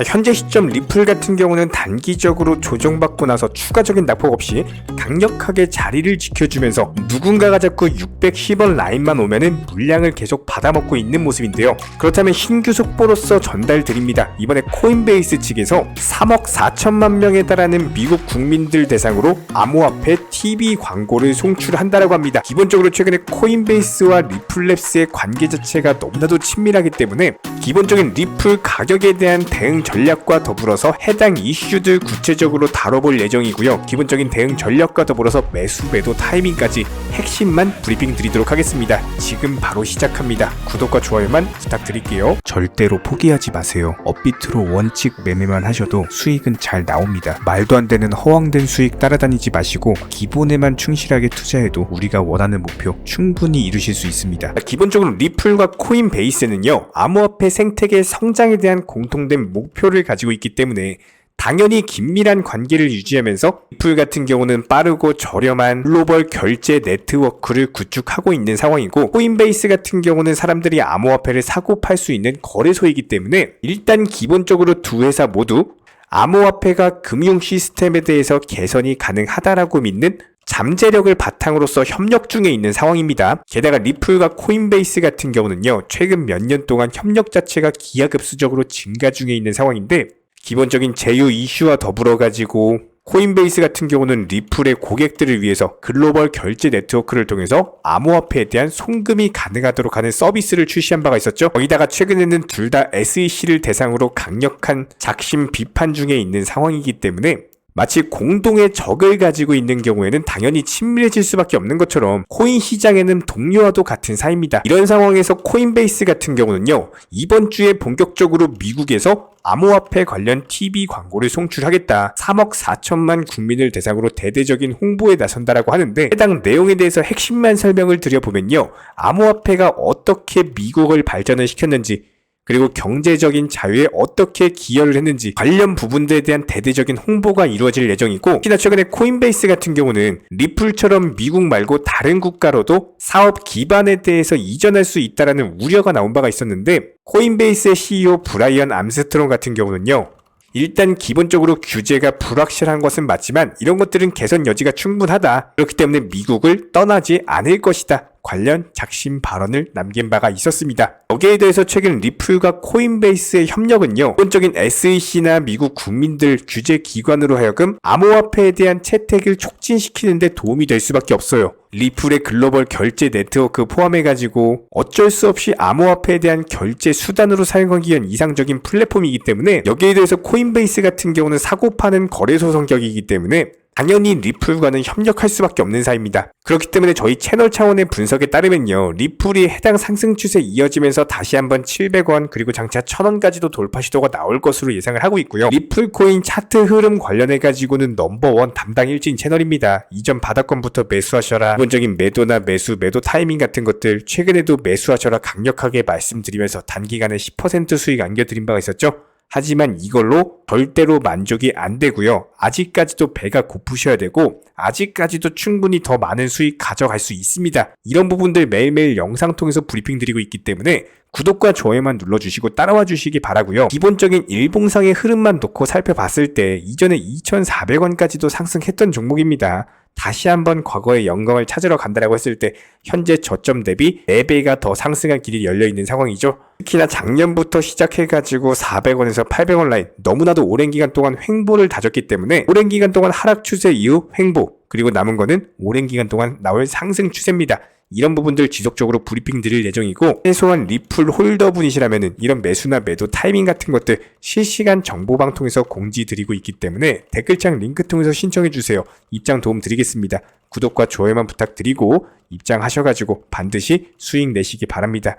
현재 시점 리플 같은 경우는 단기적으로 조정받고 나서 추가적인 낙폭 없이 강력하게 자리를 지켜주면서 누군가가 자꾸 610원 라인만 오면은 물량을 계속 받아먹고 있는 모습인데요. 그렇다면 신규 속보로서 전달드립니다. 이번에 코인베이스 측에서 3억 4천만 명에 달하는 미국 국민들 대상으로 암호화폐 TV 광고를 송출한다라고 합니다. 기본적으로 최근에 코인베이스와 리플랩스의 관계 자체가 너무나도 친밀하기 때문에 기본적인 리플 가격에 대한 대응 전략과 더불어서 해당 이슈들 구체적으로 다뤄볼 예정이고요. 기본적인 대응 전략과 더불어서 매수 매도 타이밍까지 핵심만 브리핑 드리도록 하겠습니다. 지금 바로 시작합니다. 구독과 좋아요만 부탁드릴게요. 절대로 포기하지 마세요. 업비트로 원칙 매매만 하셔도 수익은 잘 나옵니다. 말도 안 되는 허황된 수익 따라다니지 마시고 기본에만 충실하게 투자해도 우리가 원하는 목표 충분히 이루실 수 있습니다. 기본적으로 리플과 코인베이스는요, 암호화폐 생태계 성장에 대한 공통된 목표를 가지고 있기 때문에 당연히 긴밀한 관계를 유지하면서 리플 같은 경우는 빠르고 저렴한 글로벌 결제 네트워크를 구축하고 있는 상황이고, 코인베이스 같은 경우는 사람들이 암호화폐를 사고 팔 수 있는 거래소이기 때문에 일단 기본적으로 두 회사 모두 암호화폐가 금융 시스템에 대해서 개선이 가능하다라고 믿는 잠재력을 바탕으로서 협력 중에 있는 상황입니다. 게다가 리플과 코인베이스 같은 경우는요, 최근 몇 년 동안 협력 자체가 기하급수적으로 증가 중에 있는 상황인데, 기본적인 제휴 이슈와 더불어 가지고 코인베이스 같은 경우는 리플의 고객들을 위해서 글로벌 결제 네트워크를 통해서 암호화폐에 대한 송금이 가능하도록 하는 서비스를 출시한 바가 있었죠. 거기다가 최근에는 둘 다 SEC를 대상으로 강력한 작심 비판 중에 있는 상황이기 때문에 마치 공동의 적을 가지고 있는 경우에는 당연히 친밀해질 수밖에 없는 것처럼 코인 시장에는 동료와도 같은 사이입니다. 이런 상황에서 코인베이스 같은 경우는요, 이번 주에 본격적으로 미국에서 암호화폐 관련 TV 광고를 송출하겠다, 3억 4천만 국민을 대상으로 대대적인 홍보에 나선다라고 하는데, 해당 내용에 대해서 핵심만 설명을 드려보면요, 암호화폐가 어떻게 미국을 발전을 시켰는지, 그리고 경제적인 자유에 어떻게 기여를 했는지 관련 부분들에 대한 대대적인 홍보가 이루어질 예정이고, 특히나 최근에 코인베이스 같은 경우는 리플처럼 미국 말고 다른 국가로도 사업 기반에 대해서 이전할 수 있다는 우려가 나온 바가 있었는데, 코인베이스의 CEO 브라이언 암스트롱 같은 경우는요, 일단 기본적으로 규제가 불확실한 것은 맞지만 이런 것들은 개선 여지가 충분하다, 그렇기 때문에 미국을 떠나지 않을 것이다, 관련 작심 발언을 남긴 바가 있었습니다. 여기에 대해서 최근 리플과 코인베이스의 협력은요, 기본적인 SEC나 미국 국민들 규제 기관으로 하여금 암호화폐에 대한 채택을 촉진시키는 데 도움이 될 수밖에 없어요. 리플의 글로벌 결제 네트워크 포함해가지고 어쩔 수 없이 암호화폐에 대한 결제 수단으로 사용하기 위한 이상적인 플랫폼이기 때문에, 여기에 대해서 코인베이스 같은 경우는 사고 파는 거래소 성격이기 때문에 당연히 리플과는 협력할 수밖에 없는 사이입니다. 그렇기 때문에 저희 채널 차원의 분석에 따르면요, 리플이 해당 상승 추세 이어지면서 다시 한번 700원 그리고 장차 1000원까지도 돌파 시도가 나올 것으로 예상을 하고 있고요. 리플 코인 차트 흐름 관련해가지고는 넘버원 담당 일진 채널입니다. 이전 바닥권부터 매수하셔라, 기본적인 매도나 매도 타이밍 같은 것들 최근에도 매수하셔라 강력하게 말씀드리면서 단기간에 10% 수익 안겨드린 바가 있었죠. 하지만 이걸로 절대로 만족이 안 되고요. 아직까지도 배가 고프셔야 되고, 아직까지도 충분히 더 많은 수익 가져갈 수 있습니다. 이런 부분들 매일매일 영상 통해서 브리핑 드리고 있기 때문에 구독과 좋아요만 눌러주시고 따라와 주시기 바라고요. 기본적인 일봉상의 흐름만 놓고 살펴봤을 때 이전에 2,400원까지도 상승했던 종목입니다. 다시 한번 과거의 영광을 찾으러 간다라고 했을 때 현재 저점 대비 4배가 더 상승한 길이 열려있는 상황이죠. 특히나 작년부터 시작해가지고 400원에서 800원 라인, 너무나도 오랜 기간 동안 횡보를 다졌기 때문에 오랜 기간 동안 하락 추세 이후 횡보, 그리고 남은 거는 오랜 기간 동안 나올 상승 추세입니다. 이런 부분들 지속적으로 브리핑 드릴 예정이고, 최소한 리플 홀더분이시라면은 이런 매수나 매도 타이밍 같은 것들 실시간 정보방 통해서 공지 드리고 있기 때문에 댓글창 링크 통해서 신청해주세요. 입장 도움 드리겠습니다. 구독과 좋아요만 부탁드리고 입장하셔가지고 반드시 수익 내시기 바랍니다.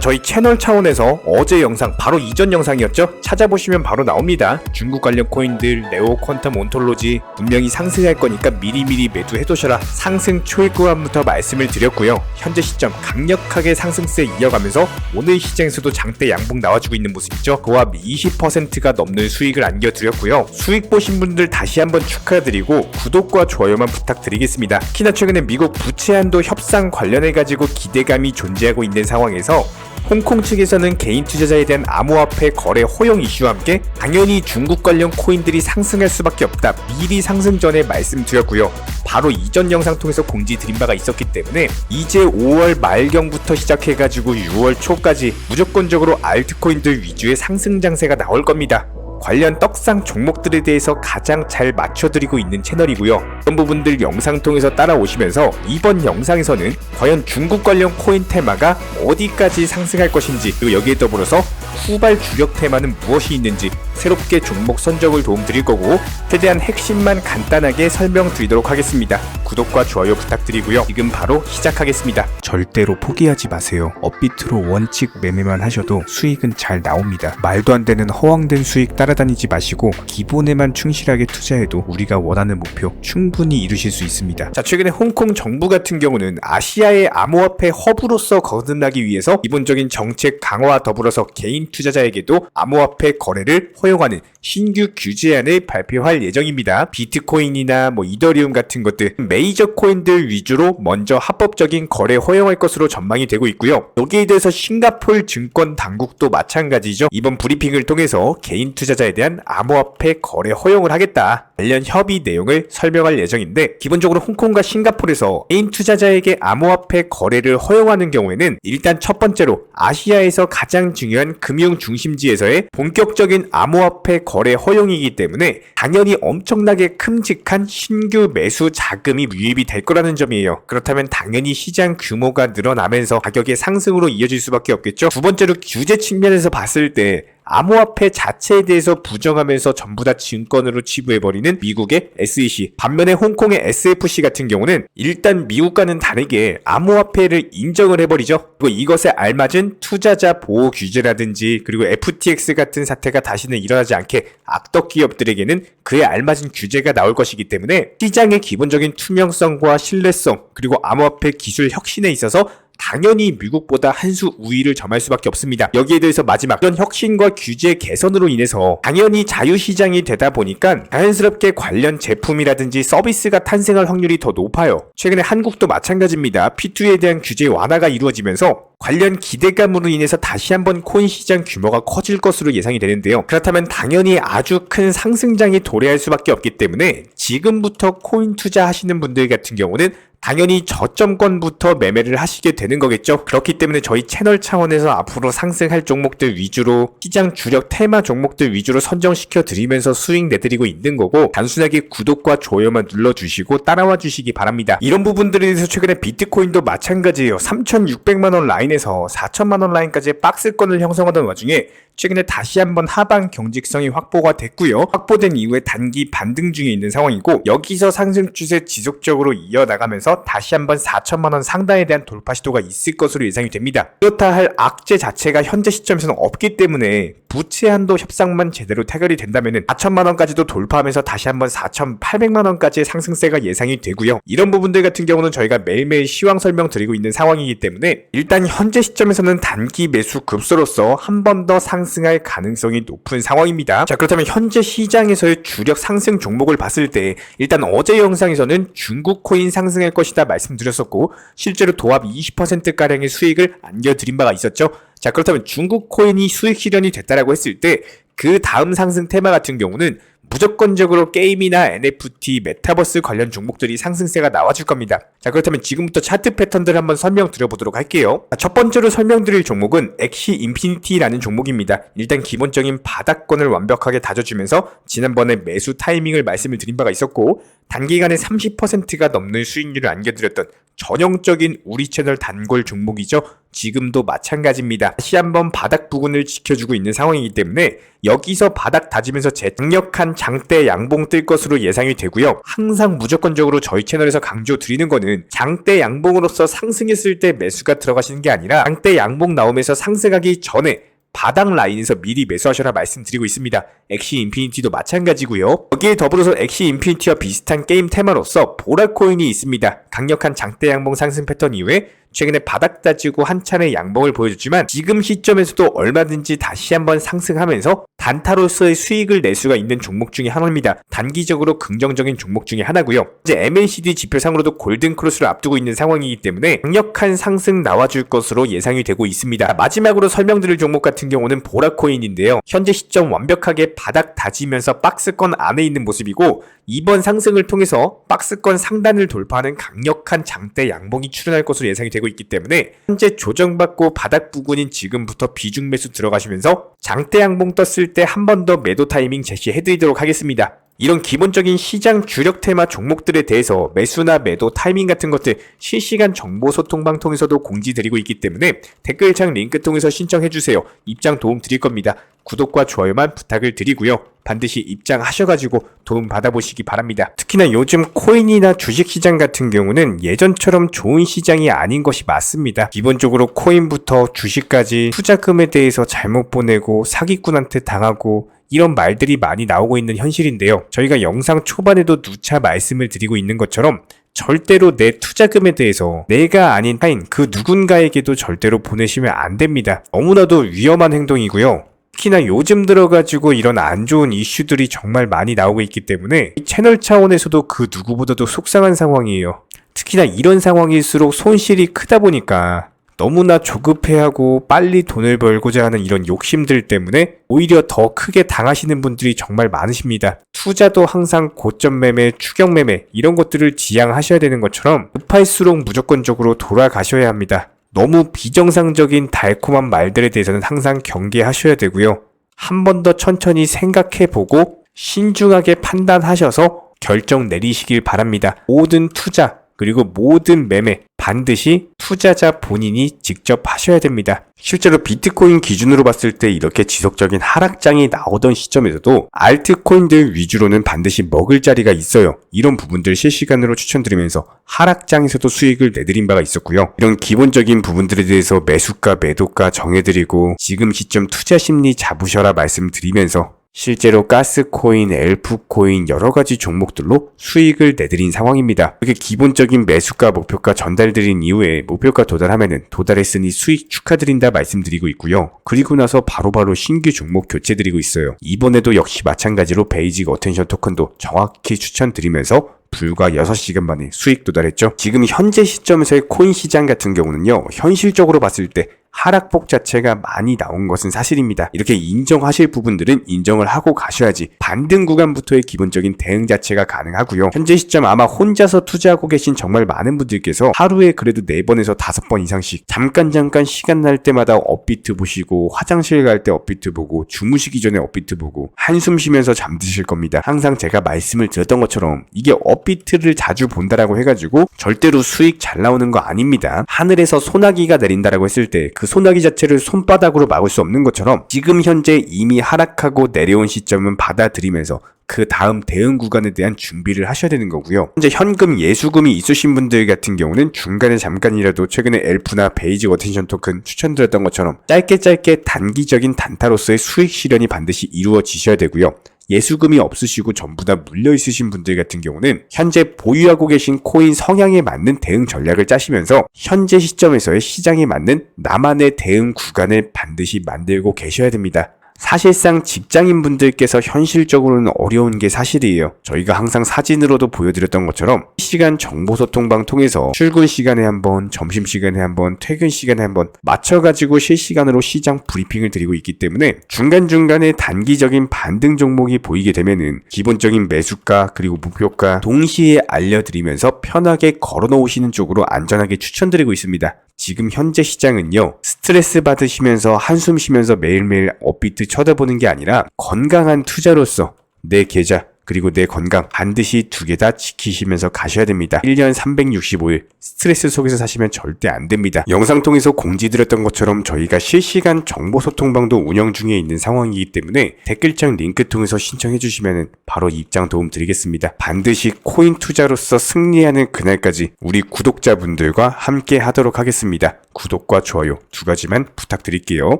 저희 채널 차원에서 어제 영상, 바로 이전 영상이었죠? 찾아보시면 바로 나옵니다. 중국 관련 코인들, 네오 퀀텀 온톨로지 분명히 상승할 거니까 미리미리 매도해두셔라, 상승 초입구간부터 말씀을 드렸고요. 현재 시점 강력하게 상승세 이어가면서 오늘 시장에서도 장대 양봉 나와주고 있는 모습이죠. 그와 20%가 넘는 수익을 안겨드렸고요. 수익 보신 분들 다시 한번 축하드리고 구독과 좋아요만 부탁드리겠습니다. 특히나 최근에 미국 부채 한도 협상 관련해가지고 기대감이 존재하고 있는 상황에서 홍콩 측에서는 개인 투자자에 대한 암호화폐 거래 허용 이슈와 함께 당연히 중국 관련 코인들이 상승할 수밖에 없다 미리 상승 전에 말씀드렸고요. 바로 이전 영상 통해서 공지 드린 바가 있었기 때문에 이제 5월 말경부터 시작해가지고 6월 초까지 무조건적으로 알트코인들 위주의 상승 장세가 나올 겁니다. 관련 떡상 종목들에 대해서 가장 잘 맞춰드리고 있는 채널이고요. 이런 부분들 영상 통해서 따라오시면서 이번 영상에서는 과연 중국 관련 코인 테마가 어디까지 상승할 것인지, 그리고 여기에 더불어서 후발 주력 테마는 무엇이 있는지 새롭게 종목 선정을 도움드릴 거고 최대한 핵심만 간단하게 설명드리도록 하겠습니다. 구독과 좋아요 부탁드리고요. 지금 바로 시작하겠습니다. 절대로 포기하지 마세요. 업비트로 원칙 매매만 하셔도 수익은 잘 나옵니다. 말도 안 되는 허황된 수익 따라다니지 마시고 기본에만 충실하게 투자해도 우리가 원하는 목표 충분히 이루실 수 있습니다. 자, 최근에 홍콩 정부 같은 경우는 아시아의 암호화폐 허브로서 거듭나기 위해서 기본적인 정책 강화와 더불어서 개인 투자자에게도 암호화폐 거래를 허용하는 신규 규제안을 발표할 예정입니다. 비트코인이나 이더리움 같은 것들 메이저 코인들 위주로 먼저 합법적인 거래 허용할 것으로 전망이 되고 있고요. 여기에 대해서 싱가포르 증권 당국도 마찬가지죠. 이번 브리핑을 통해서 개인 투자자에 대한 암호화폐 거래 허용을 하겠다 관련 협의 내용을 설명할 예정인데, 기본적으로 홍콩과 싱가포르에서 개인 투자자에게 암호화폐 거래를 허용하는 경우에는 일단 첫 번째로 아시아에서 가장 중요한 금융 중심지에서의 본격적인 암호화폐 거래 허용이기 때문에 당연히 엄청나게 큼직한 신규 매수 자금이 유입이 될 거라는 점이에요. 그렇다면 당연히 시장 규모가 늘어나면서 가격의 상승으로 이어질 수밖에 없겠죠. 두 번째로 규제 측면에서 봤을 때 암호화폐 자체에 대해서 부정하면서 전부 다 증권으로 치부해버리는 미국의 SEC, 반면에 홍콩의 SFC 같은 경우는 일단 미국과는 다르게 암호화폐를 인정을 해버리죠. 그리고 이것에 알맞은 투자자 보호 규제라든지, 그리고 FTX 같은 사태가 다시는 일어나지 않게 악덕 기업들에게는 그에 알맞은 규제가 나올 것이기 때문에 시장의 기본적인 투명성과 신뢰성, 그리고 암호화폐 기술 혁신에 있어서 당연히 미국보다 한 수 우위를 점할 수밖에 없습니다. 여기에 대해서 마지막, 이런 혁신과 규제 개선으로 인해서 당연히 자유시장이 되다 보니까 자연스럽게 관련 제품이라든지 서비스가 탄생할 확률이 더 높아요. 최근에 한국도 마찬가지입니다. P2E에 대한 규제 완화가 이루어지면서 관련 기대감으로 인해서 다시 한번 코인 시장 규모가 커질 것으로 예상이 되는데요. 그렇다면 당연히 아주 큰 상승장이 도래할 수밖에 없기 때문에 지금부터 코인 투자하시는 분들 같은 경우는 당연히 저점권부터 매매를 하시게 되는 거겠죠. 그렇기 때문에 저희 채널 차원에서 앞으로 상승할 종목들 위주로, 시장 주력 테마 종목들 위주로 선정시켜 드리면서 수익 내드리고 있는 거고, 단순하게 구독과 좋아요만 눌러주시고 따라와 주시기 바랍니다. 이런 부분들에 대해서 최근에 비트코인도 마찬가지예요. 3,600만원 라인에서 4천만원 라인까지의 박스권을 형성하던 와중에 최근에 다시 한번 하방 경직성이 확보가 됐고요. 확보된 이후에 단기 반등 중에 있는 상황이고, 여기서 상승 추세 지속적으로 이어나가면서 다시 한번 4천만원 상단에 대한 돌파 시도가 있을 것으로 예상이 됩니다. 그렇다 할 악재 자체가 현재 시점에서는 없기 때문에 부채 한도 협상만 제대로 타결이 된다면 4천만원까지도 돌파하면서 다시 한번 4,800만원까지의 상승세가 예상이 되고요. 이런 부분들 같은 경우는 저희가 매일매일 시황 설명 드리고 있는 상황이기 때문에 일단 현재 시점에서는 단기 매수 급소로서 한 번 더 상승할 가능성이 높은 상황입니다. 자, 그렇다면 현재 시장에서의 주력 상승 종목을 봤을 때 일단 어제 영상에서는 중국 코인 상승할 것이다 말씀드렸었고, 실제로 도합 20%가량의 수익을 안겨드린 바가 있었죠. 자, 그렇다면 중국 코인이 수익 실현이 됐다라고 했을 때 그 다음 상승 테마 같은 경우는 무조건적으로 게임이나 NFT, 메타버스 관련 종목들이 상승세가 나와줄 겁니다. 자, 그렇다면 지금부터 차트 패턴들 한번 설명드려보도록 할게요. 자, 첫 번째로 설명드릴 종목은 엑시 인피니티라는 종목입니다. 일단 기본적인 바닥권을 완벽하게 다져주면서 지난번에 매수 타이밍을 말씀을 드린 바가 있었고, 단기간에 30%가 넘는 수익률을 안겨드렸던 전형적인 우리 채널 단골 종목이죠. 지금도 마찬가지입니다. 다시 한번 바닥 부근을 지켜주고 있는 상황이기 때문에 여기서 바닥 다지면서 강력한 장대 양봉 뜰 것으로 예상이 되고요. 항상 무조건적으로 저희 채널에서 강조 드리는 거는 장대 양봉으로서 상승했을 때 매수가 들어가시는 게 아니라 장대 양봉 나오면서 상승하기 전에 바닥 라인에서 미리 매수하셔라 말씀드리고 있습니다. 엑시 인피니티도 마찬가지고요. 여기에 더불어서 엑시 인피니티와 비슷한 게임 테마로서 보라코인이 있습니다. 강력한 장대 양봉 상승 패턴 이후에 최근에 바닥 다지고 한 차례 양봉을 보여줬지만 지금 시점에서도 얼마든지 다시 한번 상승하면서 단타로서의 수익을 낼 수가 있는 종목 중에 하나입니다. 단기적으로 긍정적인 종목 중에 하나고요. 이제 MACD 지표상으로도 골든크로스를 앞두고 있는 상황이기 때문에 강력한 상승 나와줄 것으로 예상이 되고 있습니다. 마지막으로 설명드릴 종목 같은 경우는 보라코인인데요. 현재 시점 완벽하게 바닥 다지면서 박스권 안에 있는 모습이고 이번 상승을 통해서 박스권 상단을 돌파하는 강력한 장대 양봉이 출현할 것으로 예상이 되고 있기 때문에 현재 조정받고 바닥 부근인 지금부터 비중 매수 들어가시면서 장대 양봉 떴을 때 한 번 더 매도 타이밍 제시해드리도록 하겠습니다. 이런 기본적인 시장 주력 테마 종목들에 대해서 매수나 매도 타이밍 같은 것들 실시간 정보 소통방 통해서도 공지드리고 있기 때문에 댓글창 링크 통해서 신청해주세요. 입장 도움 드릴 겁니다. 구독과 좋아요만 부탁을 드리고요. 반드시 입장하셔가지고 도움 받아보시기 바랍니다. 특히나 요즘 코인이나 주식시장 같은 경우는 예전처럼 좋은 시장이 아닌 것이 맞습니다. 기본적으로 코인부터 주식까지 투자금에 대해서 잘못 보내고 사기꾼한테 당하고 이런 말들이 많이 나오고 있는 현실인데요. 저희가 영상 초반에도 누차 말씀을 드리고 있는 것처럼 절대로 내 투자금에 대해서 내가 아닌 타인 그 누군가에게도 절대로 보내시면 안 됩니다. 너무나도 위험한 행동이고요. 특히나 요즘 들어가지고 이런 안 좋은 이슈들이 정말 많이 나오고 있기 때문에 이 채널 차원에서도 그 누구보다도 속상한 상황이에요. 특히나 이런 상황일수록 손실이 크다 보니까 너무나 조급해하고 빨리 돈을 벌고자 하는 이런 욕심들 때문에 오히려 더 크게 당하시는 분들이 정말 많으십니다. 투자도 항상 고점 매매, 추격 매매 이런 것들을 지양하셔야 되는 것처럼 급할수록 무조건적으로 돌아가셔야 합니다. 너무 비정상적인 달콤한 말들에 대해서는 항상 경계하셔야 되고요. 한 번 더 천천히 생각해보고 신중하게 판단하셔서 결정 내리시길 바랍니다. 모든 투자 그리고 모든 매매 반드시 투자자 본인이 직접 하셔야 됩니다. 실제로 비트코인 기준으로 봤을 때 이렇게 지속적인 하락장이 나오던 시점에서도 알트코인들 위주로는 반드시 먹을 자리가 있어요. 이런 부분들 실시간으로 추천드리면서 하락장에서도 수익을 내드린 바가 있었고요. 이런 기본적인 부분들에 대해서 매수가 매도가 정해드리고 지금 시점 투자 심리 잡으셔라 말씀드리면서 실제로 가스코인, 엘프코인 여러가지 종목들로 수익을 내드린 상황입니다. 이렇게 기본적인 매수가 목표가 전달드린 이후에 목표가 도달하면은 도달했으니 수익 축하드린다 말씀드리고 있고요. 그리고 나서 바로바로 신규 종목 교체드리고 있어요. 이번에도 역시 마찬가지로 베이직 어텐션 토큰도 정확히 추천드리면서 불과 6시간 만에 수익 도달했죠. 지금 현재 시점에서의 코인 시장 같은 경우는요. 현실적으로 봤을 때 하락폭 자체가 많이 나온 것은 사실입니다. 이렇게 인정하실 부분들은 인정을 하고 가셔야지 반등 구간부터의 기본적인 대응 자체가 가능하고요. 현재 시점 아마 혼자서 투자하고 계신 정말 많은 분들께서 하루에 그래도 4번에서 5번 이상씩 잠깐 시간 날 때마다 업비트 보시고 화장실 갈 때 업비트 보고 주무시기 전에 업비트 보고 한숨 쉬면서 잠드실 겁니다. 항상 제가 말씀을 드렸던 것처럼 이게 업비트를 자주 본다라고 해가지고 절대로 수익 잘 나오는 거 아닙니다. 하늘에서 소나기가 내린다라고 했을 때 그 소나기 자체를 손바닥으로 막을 수 없는 것처럼 지금 현재 이미 하락하고 내려온 시점은 받아들이면서 그 다음 대응 구간에 대한 준비를 하셔야 되는 거고요. 현재 현금 예수금이 있으신 분들 같은 경우는 중간에 잠깐이라도 최근에 엘프나 베이직 어텐션 토큰 추천드렸던 것처럼 짧게 단기적인 단타로서의 수익 실현이 반드시 이루어지셔야 되고요. 예수금이 없으시고 전부 다 물려 있으신 분들 같은 경우는 현재 보유하고 계신 코인 성향에 맞는 대응 전략을 짜시면서 현재 시점에서의 시장에 맞는 나만의 대응 구간을 반드시 만들고 계셔야 됩니다. 사실상 직장인분들께서 현실적으로는 어려운 게 사실이에요. 저희가 항상 사진으로도 보여드렸던 것처럼 실시간 정보소통방 통해서 출근 시간에 한번, 점심시간에 한번, 퇴근 시간에 한번 맞춰가지고 실시간으로 시장 브리핑을 드리고 있기 때문에 중간중간에 단기적인 반등 종목이 보이게 되면은 기본적인 매수가 그리고 목표가 동시에 알려드리면서 편하게 걸어놓으시는 쪽으로 안전하게 추천드리고 있습니다. 지금 현재 시장은요, 스트레스 받으시면서 한숨 쉬면서 매일매일 업비트 쳐다보는 게 아니라 건강한 투자로서 내 계좌 그리고 내 건강 반드시 두 개 다 지키시면서 가셔야 됩니다. 1년 365일 스트레스 속에서 사시면 절대 안 됩니다. 영상 통해서 공지드렸던 것처럼 저희가 실시간 정보 소통방도 운영 중에 있는 상황이기 때문에 댓글창 링크 통해서 신청해 주시면 바로 입장 도움 드리겠습니다. 반드시 코인 투자로서 승리하는 그날까지 우리 구독자분들과 함께 하도록 하겠습니다. 구독과 좋아요 2가지만 부탁드릴게요.